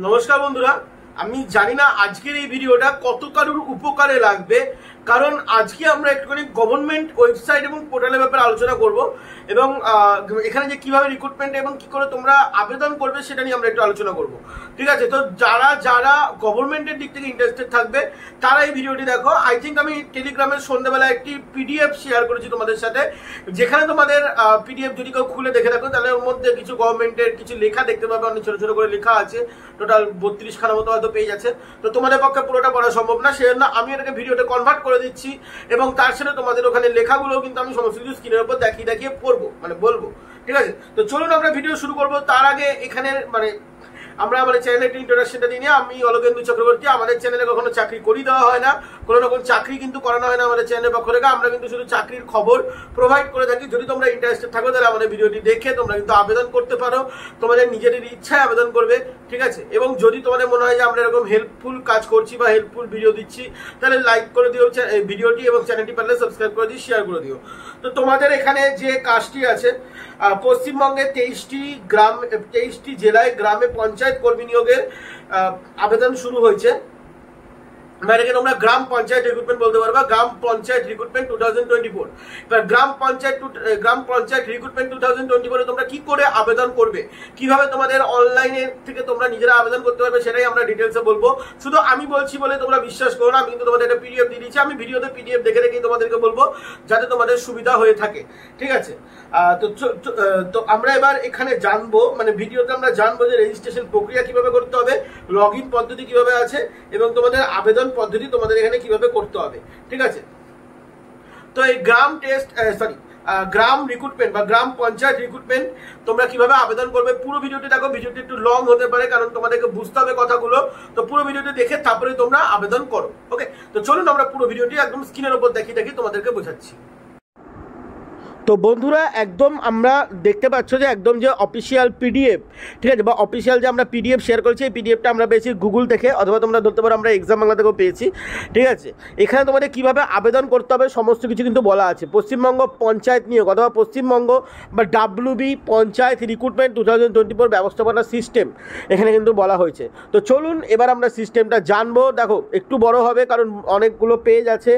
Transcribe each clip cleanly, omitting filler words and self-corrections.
নমস্কার বন্ধুরা, আমি জানি না আজকের এই ভিডিওটা কত কারোর উপকারে লাগবে, কারণ আজকে আমরা একটুখানি গভর্নমেন্ট ওয়েবসাইট এবং পোর্টালের ব্যাপারে আলোচনা করব এবং এখানে যে কিভাবে রিক্রুটমেন্ট এবং কি করে তোমরা আবেদন করবে সেটা নিয়ে আমরা একটু আলোচনা করব। ঠিক আছে, তো যারা গভর্নমেন্টের দিক থেকে ইন্টারেস্টেড থাকবে তারা এই ভিডিওটি দেখো। আই থিঙ্ক আমি টেলিগ্রামের সন্ধ্যাবেলা একটি পিডিএফ শেয়ার করেছি তোমাদের সাথে, যেখানে তোমাদের পিডিএফ যদি কেউ খুলে দেখে দেখো তাহলে ওর মধ্যে কিছু গভর্নমেন্টের কিছু লেখা দেখতে পাবে, অনেক ছোট ছোট করে লেখা আছে, টোটাল 32 খানা মতো হয়তো পেজ আছে। তো তোমাদের পক্ষে পুরোটা পড়া সম্ভব না, সেজন্য আমি এটাকে ভিডিওতে কনভার্ট করে দিচ্ছি এবং তার সাথে তোমাদের ওখানে লেখাগুলো কিন্তু আমি সমস্ত কিছু স্ক্রিনের উপর দেখিয়ে পড়বো, মানে বলবো। ঠিক আছে, তো চলুন আমরা ভিডিও শুরু করবো। তার আগে এখানে আমরা আমাদের চ্যানেলে একটা ইন্ট্রোডাকশনটা দিই নিয়ে। আমি অলকেন্দু চক্রবর্তী। আমাদের চ্যানেলে কখনো চাকরি করিয়ে দেওয়া হয় না, কোনো রকম চাকরি কিন্তু করানো হয় না আমাদের চ্যানেলের পক্ষ থেকে। আমরা কিন্তু শুধু চাকরির খবর প্রোভাইড করে থাকি। যদি তোমরা ইন্টারেস্টেড থাকো তাহলে আমাদের ভিডিওটি দেখে তোমরা কিন্তু আবেদন করতে পারো, তোমাদের নিজেদের ইচ্ছায় আবেদন করবে। ঠিক আছে, এবং যদি তোমাদের মনে হয় যে আমরা এরকম হেল্পফুল কাজ করছি বা হেল্পফুল ভিডিও দিচ্ছি তাহলে লাইক করে দিও ভিডিওটি এবং চ্যানেলটি পারলে সাবস্ক্রাইব করে দিও, শেয়ার করে দিও। তো তোমাদের এখানে যে কাজটি আছে, পশ্চিমবঙ্গে 23টি জেলায় গ্রামে পঞ্চায়েত কর্মী নিয়োগের আবেদন শুরু হয়েছে। মানে তোমরা গ্রাম পঞ্চায়েত রিক্রুটমেন্ট বলতে পারবা, গ্রাম পঞ্চায়েত রিক্রুটমেন্ট 2024। এবার গ্রাম পঞ্চায়েত রিক্রুটমেন্ট 2024 তোমরা কি করে আবেদন করবে, কিভাবে তোমাদের অনলাইনে থেকে তোমরা নিজেরা আবেদন করতে পারবে, সেটাই আমরা ডিটেলসে বলবো। শুধু আমি বলছি বলে তোমরা বিশ্বাস করো না, আমি কিন্তু তোমাদের একটা পিডিএফ দিয়ে দিচ্ছি। আমি ভিডিওতে পিডিএফ দেখে রেখেই তোমাদেরকে বলবো যাতে তোমাদের সুবিধা হয়ে থাকে। ঠিক আছে, তো আমরা এবার এখানে জানবো, মানে ভিডিওতে আমরা জানবো যে রেজিস্ট্রেশন প্রক্রিয়া কিভাবে করতে হবে, লগ ইন পদ্ধতি কিভাবে আছে এবং তোমাদের আবেদন পদ্ধতি তোমাদের এখানে কিভাবে করতে হবে। ঠিক আছে, তো এই গ্রাম রিক্রুটমেন্ট বা গ্রাম পঞ্চায়েত রিক্রুটমেন্ট তোমরা কিভাবে আবেদন করবে পুরো ভিডিওটি দেখো। ভিডিওটি একটু লং হতে পারে কারণ তোমাদেরকে বুঝতে হবে কথাগুলো, তো পুরো ভিডিওটি দেখে তারপরে তোমরা আবেদন করো। ওকে, তো চলুন আমরা পুরো ভিডিওটি একদম স্ক্রিনের উপর দেখি তোমাদেরকে বোঝাচ্ছি। তো বন্ধুরা, একদম আমরা দেখতে পাচ্ছ যে একদম যে অফিসিয়াল পিডিএফ, ঠিক আছে, বা অফিসিয়াল যে আমরা পিডিএফ শেয়ার করেছি, এই পিডিএফটা আমরা পেয়েছি গুগল থেকে, অথবা তোমরা ধরতে পারো আমরা এক্সাম বাংলা থেকেও পেয়েছি। ঠিক আছে, এখানে তোমাদের কীভাবে আবেদন করতে হবে সমস্ত কিছু কিন্তু বলা আছে। পশ্চিমবঙ্গ পঞ্চায়েত নিয়োগ অথবা পশ্চিমবঙ্গ বা WB পঞ্চায়েত রিক্রুটমেন্ট 2024 ব্যবস্থাপনা সিস্টেম এখানে কিন্তু বলা হয়েছে। তো চলুন এবার আমরা সিস্টেমটা জানবো। দেখো একটু বড় হবে কারণ অনেকগুলো পেজ আছে,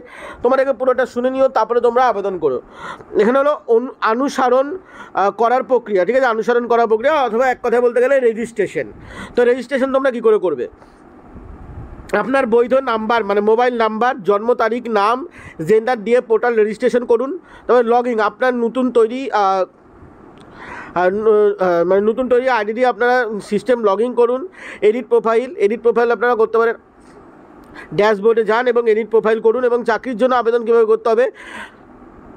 তোমাদেরকে পুরোটা শুনে নিও, তারপরে তোমরা আবেদন করো। এখানে হলো অনুসরণ করার প্রক্রিয়া। ঠিক আছে, অনুসরণ করার প্রক্রিয়া অথবা এক কথায় বলতে গেলে রেজিস্ট্রেশন। তো রেজিস্ট্রেশন তোমরা কী করে করবে, আপনার বৈধ নাম্বার মানে মোবাইল নাম্বার, জন্ম তারিখ, নাম, জেন্ডার দিয়ে পোর্টাল রেজিস্ট্রেশন করুন। তবে লগ ইন আপনার নতুন তৈরি আইডি দিয়ে আপনারা সিস্টেম লগ ইন করুন। এডিট প্রোফাইল আপনারা করতে পারেন, ড্যাশবোর্ডে যান এবং এডিট প্রোফাইল করুন। এবং চাকরির জন্য আবেদন কীভাবে করতে হবে,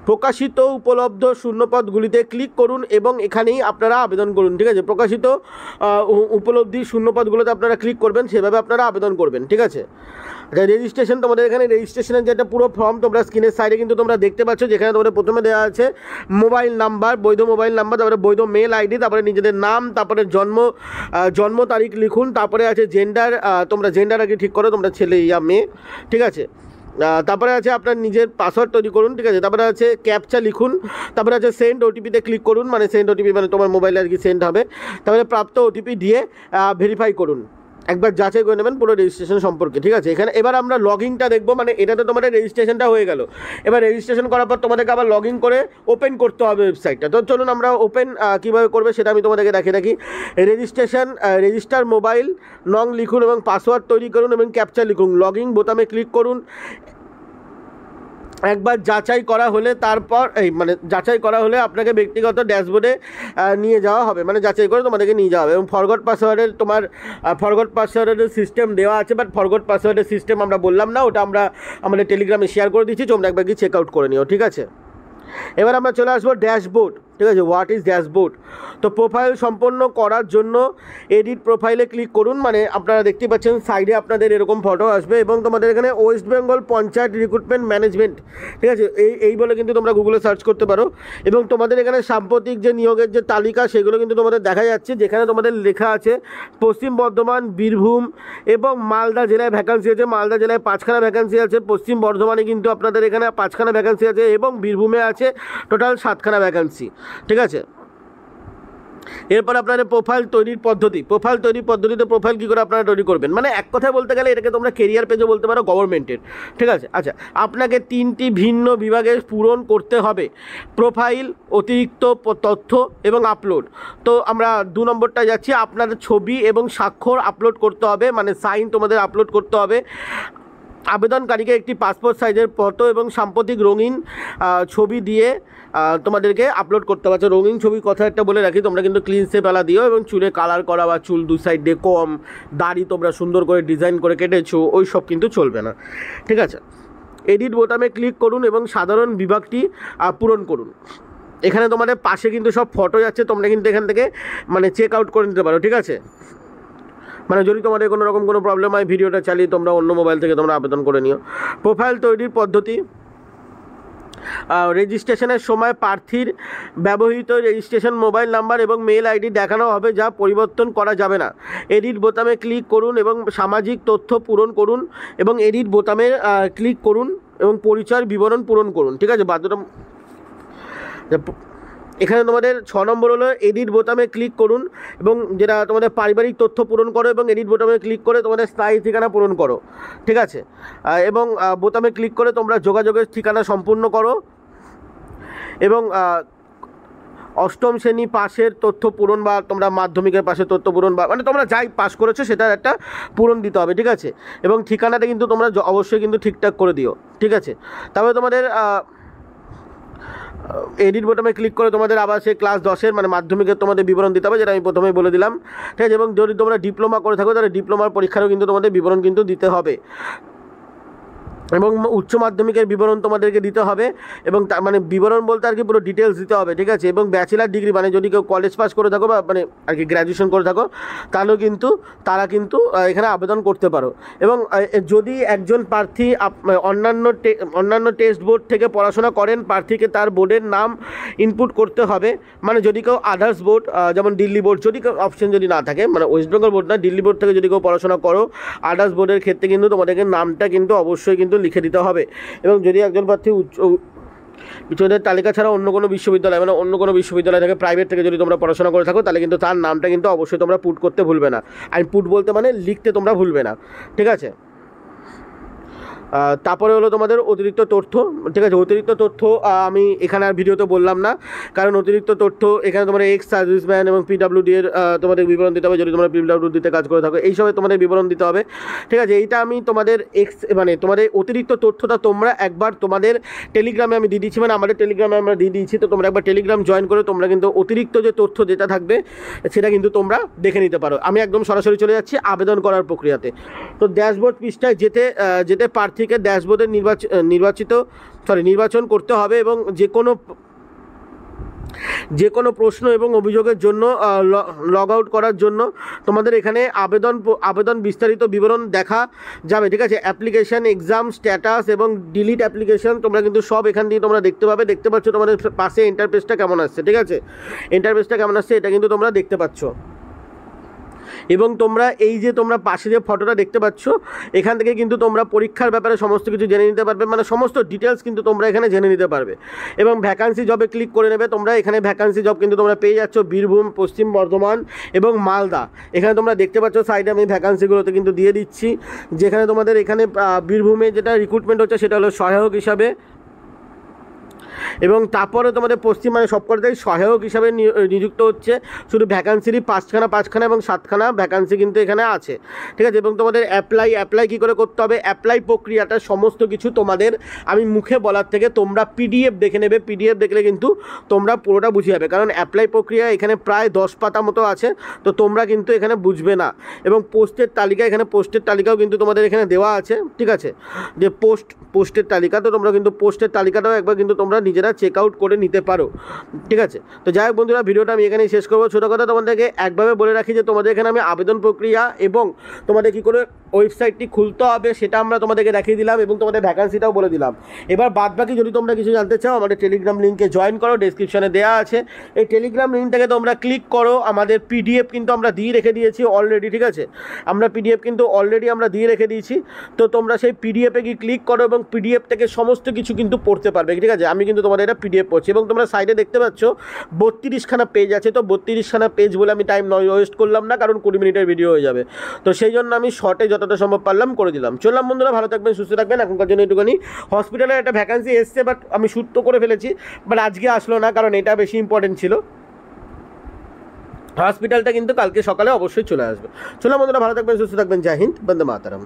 প্রকাশিত উপলব্ধ শূন্যপদগুলিতে ক্লিক করুন এবং এখানেই আপনারা আবেদন করুন। ঠিক আছে, প্রকাশিত উপলব্ধি শূন্যপদগুলোতে আপনারা ক্লিক করবেন, সেভাবে আপনারা আবেদন করবেন। ঠিক আছে, রেজিস্ট্রেশন তোমাদের এখানে রেজিস্ট্রেশনের যেটা পুরো ফর্ম তোমরা স্ক্রিনের সাইডে কিন্তু তোমরা দেখতে পাচ্ছ, যেখানে তোমাদের প্রথমে দেওয়া আছে মোবাইল নাম্বার, বৈধ মোবাইল নাম্বার, তারপরে বৈধ মেল আইডি, তারপরে নিজেদের নাম, তারপরে জন্ম তারিখ লিখুন, তারপরে আছে জেন্ডার, তোমরা জেন্ডার আগে ঠিক করো, তোমরা ছেলে ইয়া মেয়ে। ঠিক আছে, তারপরে আছে আপনার নিজের পাসওয়ার্ড তৈরি করুন। ঠিক আছে, তারপরে আছে ক্যাপচা লিখুন, তারপরে আছে সেন্ড ওটিপিতে ক্লিক করুন, মানে সেন্ড ওটিপি মানে তোমার মোবাইলে আর কি সেন্ড হবে। তারপরে প্রাপ্ত ওটিপি দিয়ে ভেরিফাই করুন, একবার যাচাই করে নেবেন পুরো রেজিস্ট্রেশন সম্পর্কে। ঠিক আছে, এখানে এবার আমরা লগ ইনটা দেখবো, মানে এটাতে তোমাদের রেজিস্ট্রেশনটা হয়ে গেল। এবার রেজিস্ট্রেশন করার পর তোমাদেরকে আবার লগ ইন করে ওপেন করতে হবে ওয়েবসাইটটা। তো চলুন আমরা ওপেন কীভাবে করবে সেটা আমি তোমাদেরকে দেখিয়ে রাখি। রেজিস্টার মোবাইল নং লিখুন এবং পাসওয়ার্ড তৈরি করুন এবং ক্যাপচা লিখুন, লগ ইন বোতামে ক্লিক করুন। একবার যাচাই করা হলে যাচাই করা হলে আপনাকে ব্যক্তিগত ড্যাশবোর্ডে নিয়ে যাওয়া হবে, মানে যাচাই করে তোমাদেরকে নিয়ে যাওয়া হবে। এবং ফরগট পাসওয়ার্ডের সিস্টেম দেওয়া আছে, বাট ফরগট পাসওয়ার্ডের সিস্টেম আমরা বললাম না, ওটা আমরা আমাদের টেলিগ্রামে শেয়ার করে দিচ্ছি, তোমরা একবার গিয়ে চেক আউট করে নিও। ঠিক আছে, এবার আমরা চলে আসবো ড্যাশবোর্ড। ঠিক আছে, হোয়াট ইজ ড্যাশবোর্ড। তো প্রোফাইল সম্পন্ন করার জন্য এডিট প্রোফাইলে ক্লিক করুন, মানে আপনারা দেখতে পাচ্ছেন সাইডে আপনাদের এরকম ফটো আসবে এবং তোমাদের এখানে West Bengal panchayat recruitment management, ঠিক আছে, এই বলে কিন্তু তোমরা গুগলে সার্চ করতে পারো। এবং তোমাদের এখানে সাম্প্রতিক যে নিয়োগের যে তালিকা সেগুলো কিন্তু তোমাদের দেখা যাচ্ছে, যেখানে তোমাদের লেখা আছে পশ্চিম বর্ধমান, বীরভূম এবং মালদা জেলায় ভ্যাকান্সি আছে। মালদা জেলায় 5খানা ভ্যাকান্সি আছে, পশ্চিম বর্ধমানে কিন্তু আপনাদের এখানে 5খানা ভ্যাকান্সি আছে এবং বীরভূমে আছে টোটাল 7খানা ভ্যাকান্সি। ঠিক আছে, এরপর আপনাদের প্রোফাইল তৈরির পদ্ধতিতে প্রোফাইল কী করে আপনারা তৈরি করবেন, মানে এক কথায় বলতে গেলে এটাকে তোমরা কেরিয়ার পেজও বলতে পারো গভর্নমেন্টের, ঠিক আছে। আচ্ছা, আপনাকে 3টি ভিন্ন বিভাগে পূরণ করতে হবে: প্রোফাইল, অতিরিক্ত তথ্য এবং আপলোড। তো আমরা 2 নম্বরটা যাচ্ছি, আপনাদের ছবি এবং স্বাক্ষর আপলোড করতে হবে, মানে সাইন তোমাদের আপলোড করতে হবে। আবেদনকারীকে একটি পাসপোর্ট সাইজের ফটো এবং সাম্প্রতিক রঙিন ছবি দিয়ে তোমাদেরকে আপলোড করতে পারছো। রঙিন ছবির কথা একটা বলে রাখি, তোমরা কিন্তু ক্লিন শেপ আলা দিও, এবং চুলে কালার করা বা চুল 2 সাইড দিয়ে কম, দাড়ি তোমরা সুন্দর করে ডিজাইন করে কেটেছো, ওই সব কিন্তু চলবে না, ঠিক আছে। এডিট বোতামে ক্লিক করুন এবং সাধারণ বিভাগটি পূরণ করুন। এখানে তোমাদের পাশে কিন্তু সব ফটো যাচ্ছে, তোমরা কিন্তু এখান থেকে মানে চেক আউট করে নিতে পারো, ঠিক আছে। মানে যদি তোমাদের কোনো রকম কোনো প্রবলেম হয়, ভিডিওটা চালিয়ে তোমরা অন্য মোবাইল থেকে তোমরা আবেদন করে নিও। প্রোফাইল তৈরির পদ্ধতি: রেজিস্ট্রেশনের সময় প্রার্থীর ব্যবহৃত রেজিস্ট্রেশন মোবাইল নাম্বার এবং মেল আইডি দেখানো হবে, যা পরিবর্তন করা যাবে না। এডিট বোতামে ক্লিক করুন এবং সামাজিক তথ্য পূরণ করুন, এবং এডিট বোতামে ক্লিক করুন এবং পরিচয়ের বিবরণ পূরণ করুন, ঠিক আছে। বাধ্যতা এখানে তোমাদের 6 নম্বর হলো এডিট বোতামে ক্লিক করুন এবং যেটা তোমাদের পারিবারিক তথ্য পূরণ করো, এবং এডিট বোতামে ক্লিক করে তোমাদের স্থায়ী ঠিকানা পূরণ করো, ঠিক আছে। এবং বোতামে ক্লিক করে তোমরা যোগাযোগের ঠিকানা সম্পূর্ণ করো, এবং 8ম শ্রেণী পাশের তথ্য পূরণ, বা তোমরা মাধ্যমিকের পাশের তথ্য পূরণ, বা মানে তোমরা যাই পাস করেছো সেটার একটা পূরণ দিতে হবে, ঠিক আছে। এবং ঠিকানাটা কিন্তু তোমরা অবশ্যই কিন্তু ঠিকঠাক করে দিও, ঠিক আছে। তারপরে তোমাদের এডিট বোতামে ক্লিক করে তোমাদের আবার সেই ক্লাস 10-এর মানে মাধ্যমিকের তোমাদের বিবরণ দিতে হবে, যেটা আমি প্রথমেই বলে দিলাম, ঠিক আছে। এবং যদি তোমরা ডিপ্লোমা করে থাকো তাহলে ডিপ্লোমার পরীক্ষারও কিন্তু তোমাদের বিবরণ কিন্তু দিতে হবে, এবং উচ্চ মাধ্যমিকের বিবরণ তোমাদেরকে দিতে হবে, এবং মানে বিবরণ বলতে আর কি পুরো ডিটেলস দিতে হবে, ঠিক আছে। এবং ব্যাচেলার ডিগ্রি মানে যদি কেউ কলেজ পাস করে থাকো বা মানে আর কি গ্র্যাজুয়েশন করে থাকো, তাহলেও কিন্তু তারা কিন্তু এখানে আবেদন করতে পারো। এবং যদি একজন প্রার্থী অন্যান্য টেস্ট বোর্ড থেকে পড়াশোনা করেন, প্রার্থীকে তার বোর্ডের নাম ইনপুট করতে হবে। মানে যদি কেউ আদার্স বোর্ড যেমন দিল্লি বোর্ড, যদি কেউ অপশন যদি না থাকে, মানে ওয়েস্ট বেঙ্গল বোর্ড না, দিল্লি বোর্ড থেকে যদি কেউ পড়াশোনা করো, আদার্স বোর্ডের ক্ষেত্রে কিন্তু তোমাদেরকে নামটা কিন্তু অবশ্যই কিন্তু লিখে দিতে হবে। এবং যদি একজন প্রার্থী উচ্চদের তালিকা ছাড়া অন্য কোনো বিশ্ববিদ্যালয় মানে অন্য কোনো বিশ্ববিদ্যালয় থেকে প্রাইভেট থেকে যদি তোমরা পড়াশোনা করে থাকো, তাহলে কিন্তু তার নামটা কিন্তু অবশ্যই তোমরা পুট করতে ভুলবে না। আমি পুট বলতে মানে লিখতে তোমরা ভুলবে না, ঠিক আছে। তারপরে হলো তোমাদের অতিরিক্ত তথ্য, ঠিক আছে। অতিরিক্ত তথ্য আমি এখানে আর ভিডিওতে বললাম না, কারণ অতিরিক্ত তথ্য এখানে তোমার এক্স সার্ভিসম্যান এবং পিডাব্লিউডি এর তোমাদের বিবরণ দিতে হবে, যদি তোমরা পিডাব্লিউডিতে কাজ করে থাকো, এইসবে তোমাদের বিবরণ দিতে হবে, ঠিক আছে। এইটা আমি তোমাদের মানে তোমাদের অতিরিক্ত তথ্যটা তোমরা একবার তোমাদের টেলিগ্রামে আমি দিয়ে দিচ্ছি, মানে আমাদের টেলিগ্রামে আমরা দিয়ে দিয়েছি, তো তোমরা একবার টেলিগ্রাম জয়েন করে তোমরা কিন্তু অতিরিক্ত যে তথ্য যেটা থাকবে সেটা কিন্তু তোমরা দেখে নিতে পারো। আমি একদম সরাসরি চলে যাচ্ছি আবেদন করার প্রক্রিয়াতে। তো ড্যাশবোর্ড পৃষ্ঠায় যেতে প্রার্থীকে ড্যাশবোর্ডে নির্বাচন করতে হবে, এবং যে কোনো প্রশ্ন এবং অভিযোগের জন্য লগ আউট করার জন্য তোমাদের এখানে আবেদন বিস্তারিত বিবরণ দেখা যাবে, ঠিক আছে। অ্যাপ্লিকেশান, এক্সাম স্ট্যাটাস এবং ডিলিট অ্যাপ্লিকেশান তোমরা কিন্তু সব এখান দিয়ে তোমরা দেখতে পাচ্ছ। তোমাদের পাশে ইন্টারফেসটা কেমন আসছে, ঠিক আছে। ইন্টারফেসটা কেমন আসছে এটা কিন্তু তোমরা দেখতে পাচ্ছ। এবং তোমরা এই যে তোমরা পাশে যে ফটোটা দেখতে পাচ্ছ, এখান থেকে কিন্তু তোমরা পরীক্ষার ব্যাপারে সমস্ত কিছু জেনে নিতে পারবে, মানে সমস্ত ডিটেলস কিন্তু তোমরা এখানে জেনে নিতে পারবে। এবং ভ্যাকান্সি জবে ক্লিক করে নেবে তোমরা, এখানে ভ্যাকান্সি জব কিন্তু তোমরা পেয়ে যাচ্ছ বীরভূম, পশ্চিম বর্ধমান এবং মালদা। এখানে তোমরা দেখতে পাচ্ছ সাইডে আমি ভ্যাকান্সিগুলোতে কিন্তু দিয়ে দিচ্ছি, যেখানে তোমাদের এখানে বীরভূমে যেটা রিক্রুটমেন্ট হচ্ছে সেটা হলো সহায়ক হিসাবে, এবং তারপরে তোমাদের পশ্চিমবঙ্গে সবকটাই সহায়ক হিসাবে নিযুক্ত হচ্ছে। শুধু ভ্যাকান্সিরই 5খানা এবং 7খানা ভ্যাকান্সি কিন্তু এখানে আছে, ঠিক আছে। এবং তোমাদের অ্যাপ্লাই কী করে করতে হবে, অ্যাপ্লাই প্রক্রিয়াটা সমস্ত কিছু তোমাদের আমি মুখে বলার থেকে তোমরা পিডিএফ দেখে নেবে। পিডিএফ দেখলে কিন্তু তোমরা পুরোটা বুঝে যাবে, কারণ অ্যাপ্লাই প্রক্রিয়া এখানে প্রায় 10 পাতা মতো আছে, তো তোমরা কিন্তু এখানে বুঝবে না। এবং পোস্টের তালিকাও কিন্তু তোমাদের এখানে দেওয়া আছে, ঠিক আছে, যে পোস্টের তালিকা, তো তোমরা কিন্তু পোস্টের তালিকাটাও একবার কিন্তু তোমরা নিজেরা চেক আউট করে নিতে পারো, ঠিক আছে। তো যাই হোক বন্ধুরা, ভিডিওটা আমি এখানেই শেষ করবো। ছোটো কথা তোমাদেরকে একভাবে বলে রাখি যে তোমাদের এখানে আমি আবেদন প্রক্রিয়া এবং তোমাদের কী করে ওয়েবসাইটটি খুলতে হবে সেটা আমরা তোমাদেরকে দেখিয়ে দিলাম এবং তোমাদের ভ্যাকান্সিটাও বলে দিলাম। এবার বাদবাকি যদি তোমরা কিছু জানতে চাও আমাদের টেলিগ্রাম লিঙ্কে জয়েন করো, ডেসক্রিপশনে দেওয়া আছে। এই টেলিগ্রাম লিঙ্কটাকে তোমরা ক্লিক করো। আমাদের পিডিএফ কিন্তু আমরা দিয়ে রেখে দিয়েছি অলরেডি, ঠিক আছে? আমরা পিডিএফ কিন্তু অলরেডি আমরা দিয়ে রেখে দিয়েছি। তো তোমরা সেই পিডিএফে গিয়ে ক্লিক করো এবং পিডিএফ থেকে সমস্ত কিছু কিন্তু পড়তে পারবে, ঠিক আছে? আমি কিন্তু তোমাদের এটা পিডিএফ পড়ছি এবং তোমরা সাইডে দেখতে পাচ্ছ 32খানা পেজ আছে। তো 32খানা পেজ বলে আমি টাইম ওয়েস্ট করলাম না, কারণ 20 মিনিটের ভিডিও হয়ে যাবে। তো সেই জন্য আমি শর্টে যতটা সম্ভব পারলাম করে দিলাম। চললাম বন্ধুরা, ভালো থাকবেন, সুস্থ থাকবেন। এখনকার জন্য একটুখানি হসপিটালে একটা ভ্যাকান্সি এসছে, বাট আমি শ্যুট তো করে ফেলেছি, বাট আজকে আসলো না কারণ এটা বেশি ইম্পর্টেন্ট ছিল। হসপিটালটা কিন্তু কালকে সকালে অবশ্যই চলে আসবে। চললাম বন্ধুরা, ভালো থাকবেন, সুস্থ থাকবেন। জয় হিন্দ, বন্দে মাতরম।